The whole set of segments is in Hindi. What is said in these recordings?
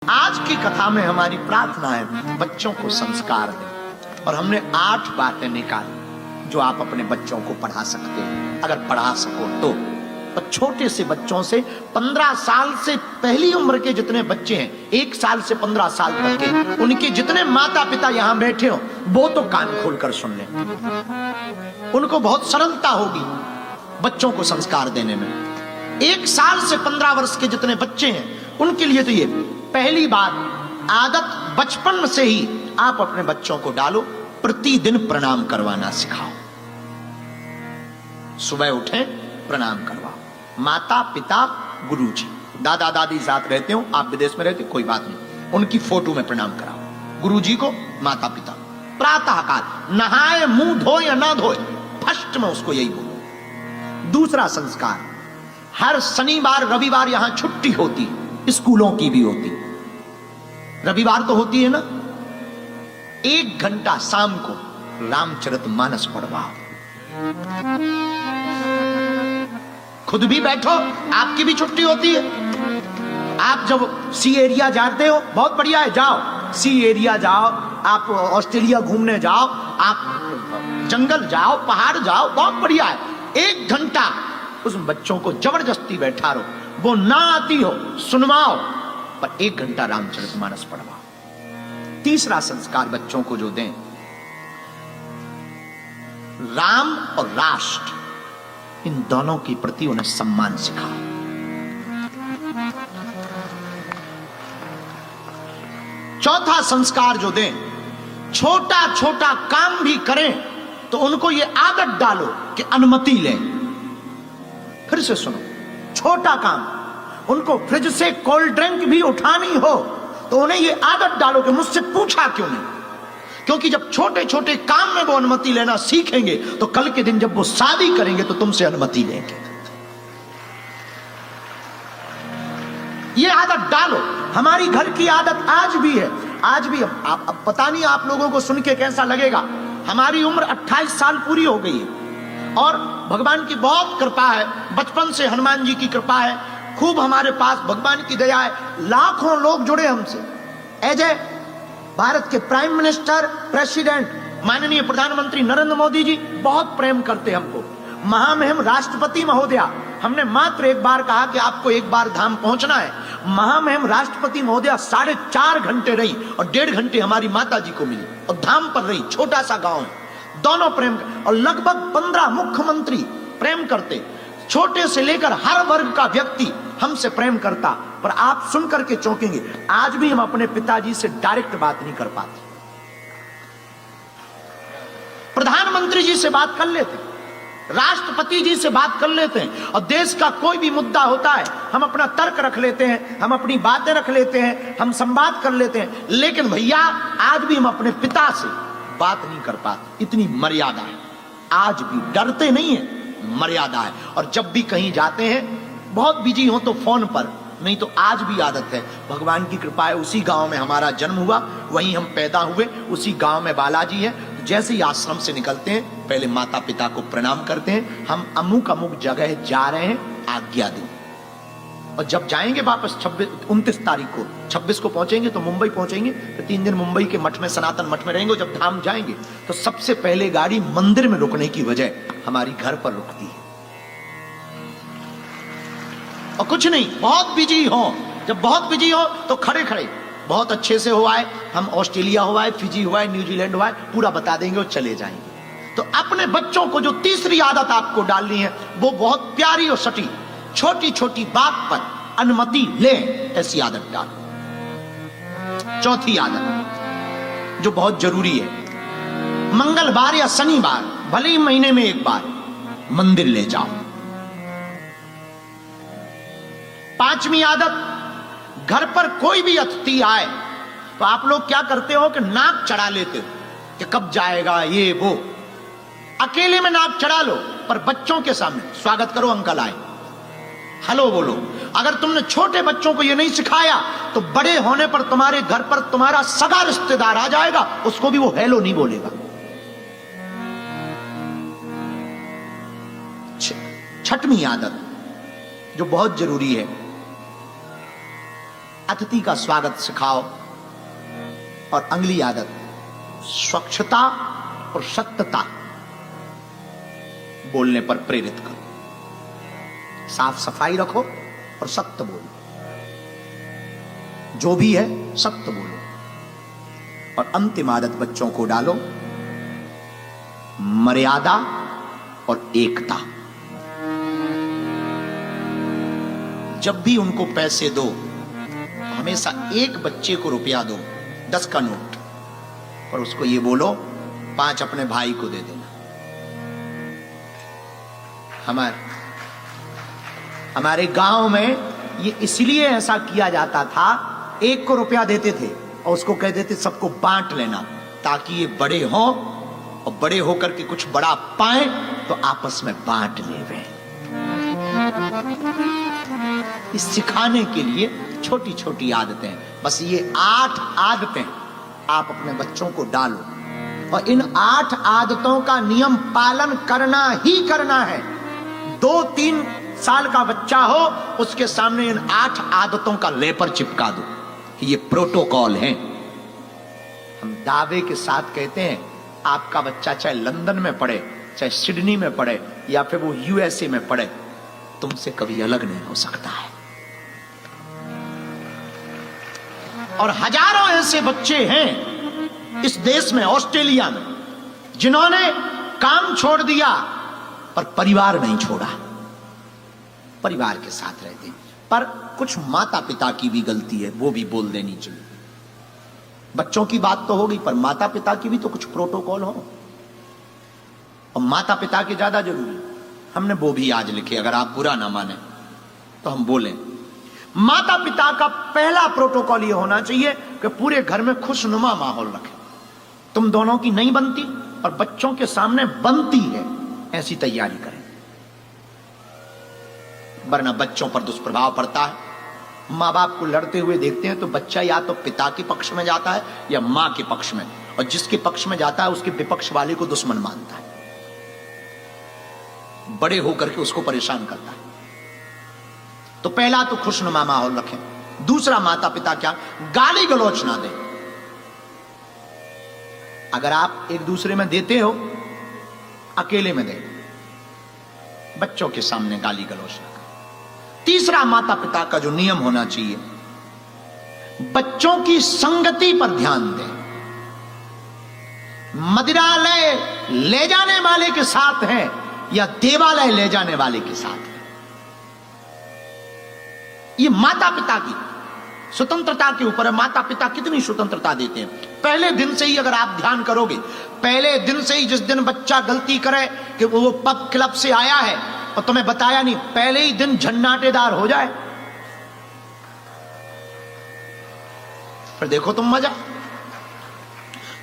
आज की कथा में हमारी प्रार्थना है बच्चों को संस्कार दें, और हमने 8 बातें निकाली जो आप अपने बच्चों को पढ़ा सकते हैं, अगर पढ़ा सको तो। छोटे से बच्चों से 15 साल से पहली उम्र के जितने बच्चे हैं, 1 साल से 15 साल तक के, उनके जितने माता पिता यहां बैठे हो वो तो कान खोलकर सुन लें। उनको बहुत सरलता होगी बच्चों को संस्कार देने में। 1 साल से 15 वर्ष के जितने बच्चे हैं उनके लिए तो ये पहली बात, आदत बचपन से ही आप अपने बच्चों को डालो, प्रतिदिन प्रणाम करवाना सिखाओ। सुबह उठे प्रणाम करवाओ। माता पिता गुरुजी, दादा दादी साथ रहते हो, आप विदेश में रहते हो, कोई बात नहीं, उनकी फोटो में प्रणाम कराओ। गुरुजी को, माता पिता। प्रातः काल नहाए मुंह धोए या ना धोए, फर्स्ट में उसको यही बोलो। दूसरा संस्कार, हर शनिवार रविवार यहां छुट्टी होती है, स्कूलों की भी होती, रविवार तो होती है ना। 1 घंटा शाम को रामचरितमानस पढ़वाओ। खुद भी बैठो, आपकी भी छुट्टी होती है। आप जब सी एरिया जाते हो, बहुत बढ़िया है, जाओ सी एरिया जाओ, आप ऑस्ट्रेलिया घूमने जाओ, आप जंगल जाओ, पहाड़ जाओ, बहुत बढ़िया है। 1 घंटा उस बच्चों को जबरदस्ती बैठा रहो, वो ना आती हो सुनवाओ, पर 1 घंटा रामचरितमानस पढ़वाओ। तीसरा संस्कार बच्चों को जो दें, राम और राष्ट्र, इन दोनों के प्रति उन्हें सम्मान सिखाओ। चौथा संस्कार जो दें, छोटा छोटा काम भी करें तो उनको ये आदत डालो कि अनुमति लें। फिर से सुनो, छोटा काम, उनको फ्रिज से कोल्ड ड्रिंक भी उठानी हो तो उन्हें ये आदत डालो कि मुझसे पूछा क्यों नहीं। क्योंकि जब छोटे छोटे काम में वो अनुमति लेना सीखेंगे तो कल के दिन जब वो शादी करेंगे तो तुमसे अनुमति लेंगे। ये आदत डालो। हमारी घर की आदत आज भी है, आज भी अब पता नहीं आप लोगों को सुन के कैसा लगेगा, हमारी उम्र 28 साल पूरी हो गई है और भगवान की बहुत कृपा है, बचपन से हनुमान जी की कृपा है, खूब हमारे पास भगवान की दया है, लाखों लोग जुड़े हमसे। अजय, भारत के प्राइम मिनिस्टर, प्रेसिडेंट, माननीय प्रधानमंत्री नरेंद्र मोदी जी बहुत प्रेम करते हमको। महामहिम राष्ट्रपति महोदया, हमने मात्र एक बार कहा कि आपको एक बार धाम पहुंचना है, महामहिम राष्ट्रपति महोदया 4.5 घंटे रही और 1.5 घंटे हमारी माता जी को मिली और धाम पर रही। छोटा सा गांव है, दोनों प्रेम, और लगभग 15 मुख्यमंत्री प्रेम करते। छोटे से लेकर हर वर्ग का व्यक्ति हमसे प्रेम करता। पर आप सुनकर के चौंकेंगे, आज भी हम अपने पिताजी से डायरेक्ट बात नहीं कर पाते। प्रधानमंत्री जी से बात कर लेते, राष्ट्रपति जी से बात कर लेते हैं, और देश का कोई भी मुद्दा होता है हम अपना तर्क रख लेते हैं, हम अपनी बातें रख लेते हैं, हम संवाद कर लेते हैं। लेकिन भैया आज भी हम अपने पिता से बात नहीं कर पाते, इतनी मर्यादा है। आज भी डरते नहीं है, मर्यादा है। और जब भी कहीं जाते हैं, बहुत बिजी हो तो फोन पर, नहीं तो आज भी आदत है। भगवान की कृपा है, उसी गांव में हमारा जन्म हुआ, वहीं हम पैदा हुए, उसी गांव में बालाजी है। तो जैसे ही आश्रम से निकलते हैं पहले माता पिता को प्रणाम करते हैं, हम अमुक अमुक जगह जा रहे हैं, आज्ञा दो। और जब जाएंगे वापस 29 तारीख को, 26 को पहुंचेंगे तो मुंबई पहुंचेंगे, तो 3 दिन मुंबई के मठ में, सनातन मठ में रहेंगे। जब धाम जाएंगे तो सबसे पहले गाड़ी मंदिर में रुकने की वजह हमारी घर पर रुकती है। और कुछ नहीं, बहुत बिजी हो, जब बहुत बिजी हो तो खड़े खड़े बहुत अच्छे से हो आए, हम ऑस्ट्रेलिया हो आए, फिजी हो आए, न्यूजीलैंड हो आए, पूरा बता देंगे और चले जाएंगे। तो अपने बच्चों को जो तीसरी आदत आपको डालनी है वो बहुत प्यारी और सटी, छोटी छोटी बात पर अनुमति ले, ऐसी आदत डालो। चौथी आदत जो बहुत जरूरी है, मंगलवार या शनिवार, भले ही महीने में एक बार, मंदिर ले जाओ। 5वीं आदत, घर पर कोई भी अतिथि आए तो आप लोग क्या करते हो कि नाक चढ़ा लेते हो कि कब जाएगा ये वो। अकेले में नाक चढ़ा लो, पर बच्चों के सामने स्वागत करो, अंकल आए, हेलो बोलो। अगर तुमने छोटे बच्चों को ये नहीं सिखाया तो बड़े होने पर तुम्हारे घर पर तुम्हारा सगा रिश्तेदार आ जाएगा, उसको भी वो हेलो नहीं बोलेगा। 6वीं आदत जो बहुत जरूरी है, अतिथि का स्वागत सिखाओ। और अगली आदत, स्वच्छता और सत्यता बोलने पर प्रेरित करो। साफ सफाई रखो और सत्य बोलो, जो भी है सत्य बोलो। और अंतिम आदत बच्चों को डालो, मर्यादा और एकता। जब भी उनको पैसे दो, हमेशा एक बच्चे को रुपया दो, 10 का नोट, और उसको ये बोलो 5 अपने भाई को दे देना। हमारे गांव में ये इसलिए ऐसा किया जाता था, एक को रुपया देते थे और उसको कहते थे सबको बांट लेना, ताकि ये बड़े हों और बड़े होकर के कुछ बड़ा पाए तो आपस में बांट लेवे। इस सिखाने के लिए छोटी छोटी आदतें, बस ये 8 आदतें आप अपने बच्चों को डालो, और इन 8 आदतों का नियम पालन करना ही करना है। 2-3 साल का बच्चा हो, उसके सामने इन 8 आदतों का लेपर चिपका दो। ये प्रोटोकॉल है। हम दावे के साथ कहते हैं, आपका बच्चा चाहे लंदन में पढ़े, चाहे सिडनी में पढ़े, या फिर वो यूएसए में पढ़े, तुमसे कभी अलग नहीं हो सकता है। और हजारों ऐसे बच्चे हैं इस देश में, ऑस्ट्रेलिया में, जिन्होंने काम छोड़ दिया पर परिवार नहीं छोड़ा, परिवार के साथ रहते हैं। पर कुछ माता पिता की भी गलती है, वो भी बोल देनी चाहिए। बच्चों की बात तो होगी, पर माता पिता की भी तो कुछ प्रोटोकॉल हो, और माता पिता के ज्यादा जरूरी। हमने वो भी आज लिखे, अगर आप बुरा ना माने तो हम बोलें। माता पिता का पहला प्रोटोकॉल ये होना चाहिए कि पूरे घर में खुशनुमा माहौल रखें। तुम दोनों की नहीं बनती और बच्चों के सामने बनती है, ऐसी तैयारी करें, वरना बच्चों पर दुष्प्रभाव पड़ता है। माँ बाप को लड़ते हुए देखते हैं तो बच्चा या तो पिता के पक्ष में जाता है या माँ के पक्ष में, और जिसके पक्ष में जाता है उसके विपक्ष वाले को दुश्मन मानता है, बड़े होकर के उसको परेशान करता है। तो पहला तो खुशनुमा माहौल रखें। दूसरा, माता पिता क्या गाली गलौच ना दें। अगर आप एक दूसरे में देते हो, अकेले में दें, बच्चों के सामने गाली गलौच ना करें। तीसरा, माता पिता का जो नियम होना चाहिए, बच्चों की संगति पर ध्यान दें। मदिरालय ले जाने वाले के साथ है या देवालय ले जाने वाले के साथ है, ये माता पिता की स्वतंत्रता के ऊपर है। माता पिता कितनी स्वतंत्रता देते हैं। पहले दिन से ही अगर आप ध्यान करोगे, पहले दिन से ही, जिस दिन बच्चा गलती करे कि वो पब क्लब से आया है और तुम्हें बताया नहीं, पहले ही दिन झन्नाटेदार हो जाए, फिर देखो तुम मजा।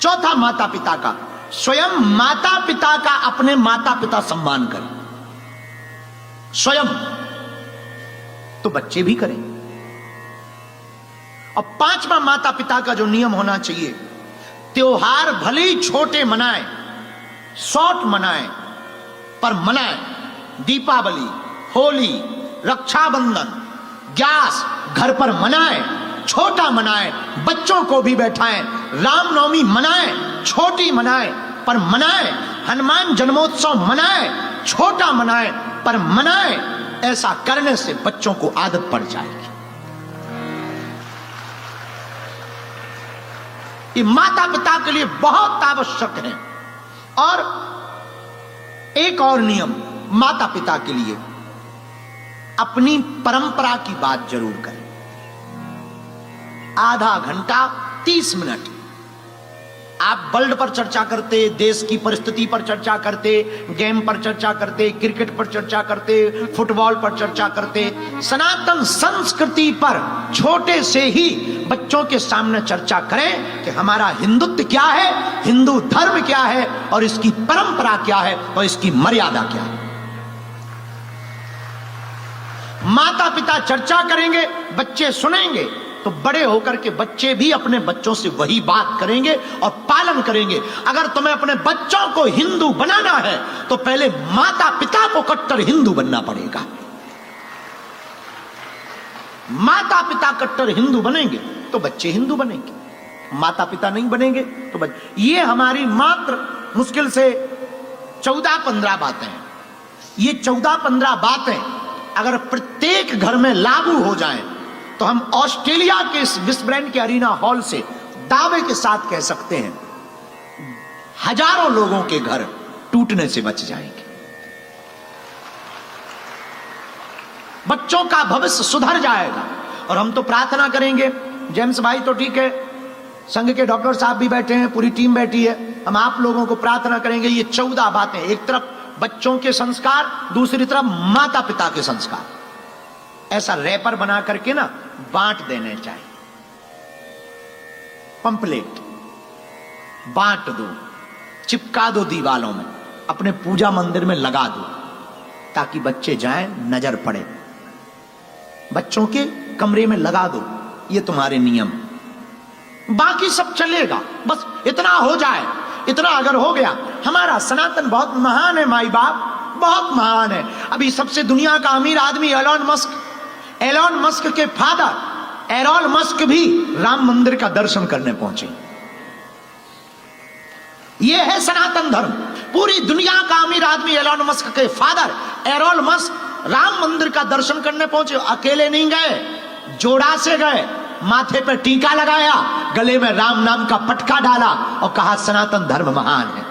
चौथा, माता पिता का, स्वयं माता पिता का अपने माता पिता सम्मान करें, स्वयं, तो बच्चे भी करें। और पांचवा, माता पिता का जो नियम होना चाहिए, त्योहार भले ही छोटे मनाएं, शॉर्ट मनाएं, पर मनाएं। दीपावली, होली, रक्षाबंधन, ग्यास घर पर मनाएं, छोटा मनाएं, बच्चों को भी बैठाएं। रामनवमी मनाएं, छोटी मनाएं, पर मनाएं। हनुमान जन्मोत्सव मनाएं, छोटा मनाएं, पर मनाएं। ऐसा करने से बच्चों को आदत पड़ जाएगी। ये माता पिता के लिए बहुत आवश्यक है। और एक और नियम माता पिता के लिए, अपनी परंपरा की बात जरूर करें। आधा घंटा 30 मिनट आप वर्ल्ड पर चर्चा करते, देश की परिस्थिति पर चर्चा करते, गेम पर चर्चा करते, क्रिकेट पर चर्चा करते, फुटबॉल पर चर्चा करते, सनातन संस्कृति पर छोटे से ही बच्चों के सामने चर्चा करें कि हमारा हिंदुत्व क्या है, हिंदू धर्म क्या है, और इसकी परंपरा क्या है, और इसकी मर्यादा क्या है। माता पिता चर्चा करेंगे, बच्चे सुनेंगे, तो बड़े होकर के बच्चे भी अपने बच्चों से वही बात करेंगे और पालन करेंगे। अगर तुम्हें अपने बच्चों को हिंदू बनाना है तो पहले माता पिता को कट्टर हिंदू बनना पड़ेगा। माता पिता कट्टर हिंदू बनेंगे तो बच्चे हिंदू बनेंगे, माता पिता नहीं बनेंगे तो बच्चे। ये हमारी मात्र मुश्किल से 14-15 बातें हैं। ये 14-15 बातें अगर प्रत्येक घर में लागू हो जाएं तो हम ऑस्ट्रेलिया के इस विश्व ब्रांड के अरीना हॉल से दावे के साथ कह सकते हैं हजारों लोगों के घर टूटने से बच जाएंगे। बच्चों का भविष्य सुधर जाएगा। और हम तो प्रार्थना करेंगे, जेम्स भाई तो ठीक है, संघ के डॉक्टर साहब भी बैठे हैं, पूरी टीम बैठी है, हम आप लोगों को प्रार्थना करेंगे ये 14 बातें, एक तरफ बच्चों के संस्कार, दूसरी तरफ माता पिता के संस्कार, ऐसा रैपर बना करके ना बांट देने चाहिए। पंपलेट बांट दो, चिपका दो दीवालों में, अपने पूजा मंदिर में लगा दो, ताकि बच्चे जाएं, नजर पड़े। बच्चों के कमरे में लगा दो, ये तुम्हारे नियम। बाकी सब चलेगा, बस इतना हो जाए। इतना अगर हो गया, हमारा सनातन बहुत महान है माई बाप, बहुत महान है। अभी सबसे दुनिया का अमीर आदमी एलोन मस्क के फादर एलोन मस्क भी राम मंदिर का दर्शन करने पहुंचे। यह है सनातन धर्म। पूरी दुनिया का अमीर आदमी एलोन मस्क के फादर एलोन मस्क राम मंदिर का दर्शन करने पहुंचे। अकेले नहीं गए, जोड़ा से गए, माथे पर टीका लगाया, गले में राम नाम का पटका डाला और कहा सनातन धर्म महान है।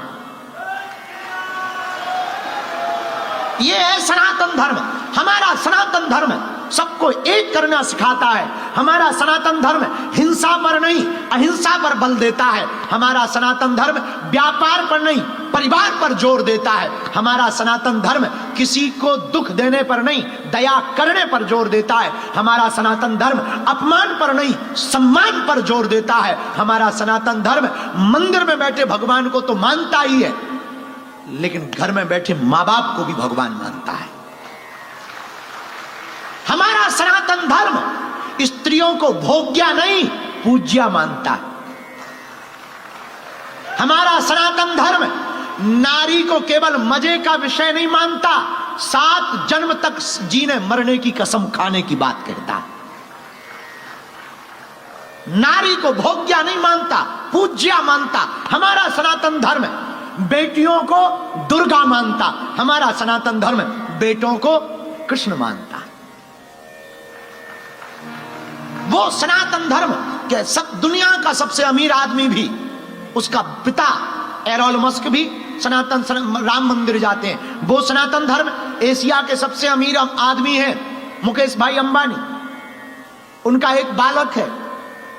यह है सनातन धर्म। हमारा सनातन धर्म सबको एक करना सिखाता है। हमारा सनातन धर्म हिंसा पर नहीं, अहिंसा पर बल देता है। हमारा सनातन धर्म व्यापार पर नहीं, परिवार पर जोर देता है। हमारा सनातन धर्म किसी को दुख देने पर नहीं, दया करने पर जोर देता है। हमारा सनातन धर्म अपमान पर नहीं, सम्मान पर जोर देता है। हमारा सनातन धर्म मंदिर में बैठे भगवान को तो मानता ही है, लेकिन घर में बैठे मां बाप को भी भगवान मानता है। हमारा सनातन धर्म स्त्रियों को भोग्या नहीं, पूज्या मानता है। हमारा सनातन धर्म नारी को केवल मजे का विषय नहीं मानता, 7 जन्म तक जीने मरने की कसम खाने की बात कहता है। नारी को भोग्या नहीं मानता, पूज्या मानता। हमारा सनातन धर्म बेटियों को दुर्गा मानता, हमारा सनातन धर्म बेटों को कृष्ण मानता। वो सनातन धर्म के सब दुनिया का सबसे अमीर आदमी भी, उसका पिता एलोन मस्क भी सनातन राम मंदिर जाते हैं। वो सनातन धर्म एशिया के सबसे अमीर आदमी हैं मुकेश भाई अंबानी, उनका एक बालक है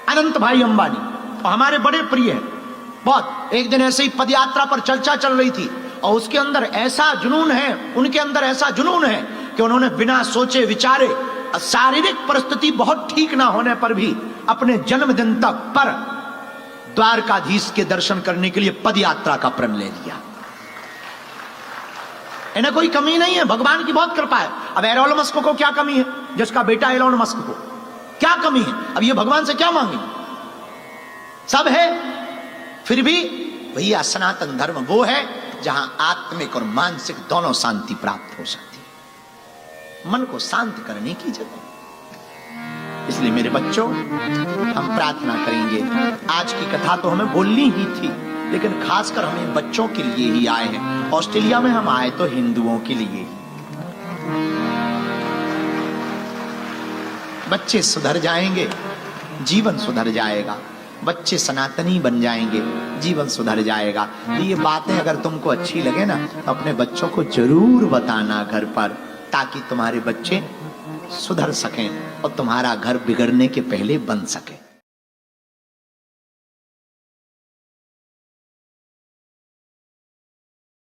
अनंत भाई अंबानी, और हमारे बड़े प्रिय हैं बहुत। एक दिन ऐसे ही पदयात्रा पर चर्चा चल रही थी और उसके अंदर ऐसा जुनून है, उनके अंदर ऐसा जुनून है कि उन्होंने बिना सोचे विचारे, शारीरिक परिस्थिति बहुत ठीक ना होने पर भी अपने जन्मदिन तक पर द्वारकाधीश के दर्शन करने के लिए पदयात्रा का प्रण ले लिया। इन्हें कोई कमी नहीं है, भगवान की बहुत कृपा है। अब एलोन मस्क को क्या कमी है, जिसका बेटा एलोन मस्क को क्या कमी है? अब ये भगवान से क्या मांगे? सब है। फिर भी भैया सनातन धर्म वो है जहां आत्मिक और मानसिक दोनों शांति प्राप्त हो सकती है, मन को शांत करने की जगह। इसलिए मेरे बच्चों, हम प्रार्थना करेंगे। आज की कथा तो हमें बोलनी ही थी, लेकिन खासकर हम इन बच्चों के लिए ही आए हैं। ऑस्ट्रेलिया में हम आए तो हिंदुओं के लिए। बच्चे सुधर जाएंगे, जीवन सुधर जाएगा। बच्चे सनातनी बन जाएंगे, जीवन सुधर जाएगा। ये बातें अगर तुमको अच्छी लगे ना, तो अपने बच्चों को जरूर बताना घर पर, ताकि तुम्हारे बच्चे सुधर सकें और तुम्हारा घर बिगड़ने के पहले बन सके।